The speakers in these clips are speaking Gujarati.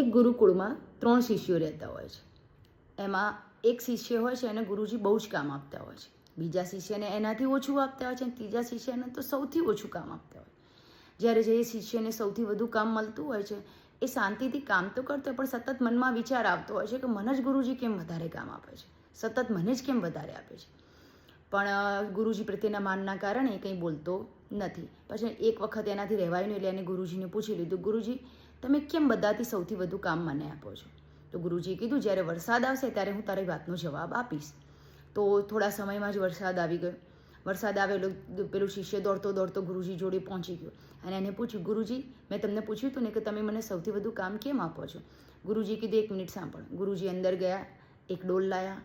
એક ગુરુકુળમાં 3 શિષ્યો રહેતા હોય છે. એમાં એક શિષ્ય હોય છે એને ગુરુજી બહુ જ કામ આપતા હોય છે, બીજા શિષ્યને એનાથી ઓછું આપતા હોય છે, અને ત્રીજા શિષ્યને તો સૌથી ઓછું કામ આપતા હોય. જ્યારે જે શિષ્યને સૌથી વધુ કામ મળતું હોય છે એ શાંતિથી કામ તો કરતો હોય, પણ સતત મનમાં વિચાર આવતો હોય છે કે મને જ ગુરુજી કેમ વધારે કામ આપે છે, સતત મને જ કેમ વધારે આપે છે. પણ ગુરુજી પ્રત્યેના માનના કારણે એ કંઈ બોલતો નથી. પછી એક વખત એનાથી રહેવાય નહીં એટલે એને ગુરુજીને પૂછી લીધું, ગુરુજી તમે કેમ બધાથી સૌથી વધુ કામ મને આપો છો? તો ગુરુજીએ કીધું, જ્યારે વરસાદ આવશે ત્યારે હું તારી વાતનો જવાબ આપીશ. તો થોડા સમયમાં જ વરસાદ આવી ગયો. વરસાદ આવેલો પેલું શિષ્ય દોડતો દોડતો ગુરુજી જોડે પહોંચી ગયો અને એને પૂછ્યું, ગુરુજી મેં તમને પૂછ્યું હતું ને કે તમે મને સૌથી વધુ કામ કેમ આપો છો? ગુરુજી કીધું, 1 મિનિટ સાંભળ. ગુરુજી અંદર ગયા, એક ડોલ લાયા,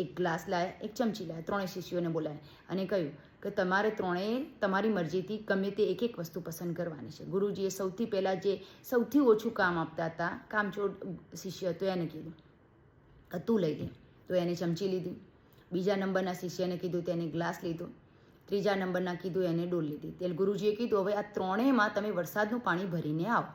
એક ગ્લાસ લાયા, એક ચમચી લાયા, 3 શિષ્યોને બોલાયા અને કહ્યું કે તમારે 3એ તમારી મરજીથી ગમે તે એક વસ્તુ પસંદ કરવાની છે. ગુરુજીએ સૌથી પહેલાં જે સૌથી ઓછું કામ આપતા હતા કામચોર શિષ્ય હતો એને કીધું કે તું લઈ લે. તો એને ચમચી લીધી. બીજા નંબરના શિષ્યને કીધું તેને ગ્લાસ લીધો. ત્રીજા નંબરના કીધું એને ડોલ લીધી. ત્યારે ગુરુજીએ કીધું, હવે આ 3એમાં તમે વરસાદનું પાણી ભરીને આવો.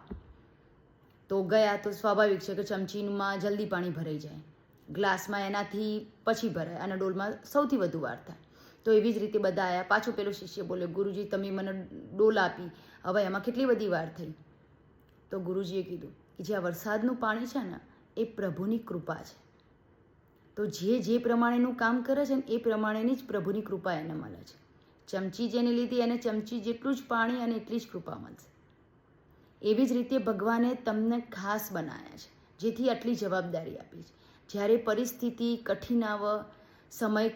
તો ગયા તો સ્વાભાવિક છે કે ચમચીમાં જલ્દી પાણી ભરાઈ જાય, ગ્લાસમાં એનાથી પછી ભરાય અને ડોલમાં સૌથી વધુ વાર થાય. તો એવી જ રીતે બધા આવ્યા. પાછું પેલો શિષ્ય બોલ્યો, ગુરુજી તમે મને ડોલ આપી, હવે એમાં કેટલી બધી વાર થઈ. તો ગુરુજીએ કીધું કે જે આ વરસાદનું પાણી છે ને એ પ્રભુની કૃપા છે. તો જે પ્રમાણેનું કામ કરે છે ને એ પ્રમાણેની જ પ્રભુની કૃપા એને મળે છે. ચમચી જેને લીધી એને ચમચી જેટલું જ પાણી અને એટલી જ કૃપા મળશે. એવી જ રીતે ભગવાને તમને ખાસ બનાવ્યા છે, જેથી આટલી જવાબદારી આપી છે. જ્યારે પરિસ્થિતિ કઠિન આવે, સમય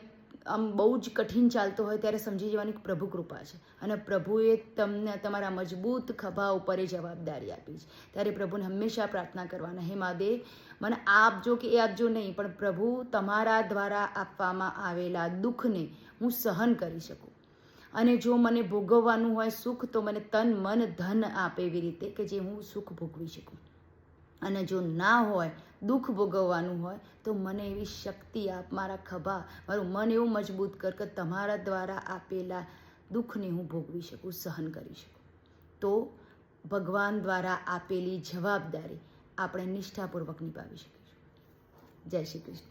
આમ બહુ જ કઠિન ચાલતો હોય ત્યારે સમજી જવાની પ્રભુ કૃપા છે અને પ્રભુએ તમને તમારા મજબૂત ખભા ઉપર એ જવાબદારી આપી છે. ત્યારે પ્રભુને હંમેશા પ્રાર્થના કરવાના, હે મહાદેવ મને આપજો કે એ આપજો નહીં, પણ પ્રભુ તમારા દ્વારા આપવામાં આવેલા દુઃખને હું સહન કરી શકું, અને જો મને ભોગવવાનું હોય સુખ તો મને તન મન ધન આપે એવી રીતે કે જે હું સુખ ભોગવી શકું, અને જો ના હોય દુઃખ ભોગવવાનું હોય તો મને એવી શક્તિ આપ, મારા ખભા મારું મન એવું મજબૂત કર કે તમારા દ્વારા આપેલા દુઃખને હું ભોગવી શકું, સહન કરી શકું. તો ભગવાન દ્વારા આપેલી જવાબદારી આપણે નિષ્ઠાપૂર્વક નિભાવી શકીશું. જય શ્રી કૃષ્ણ.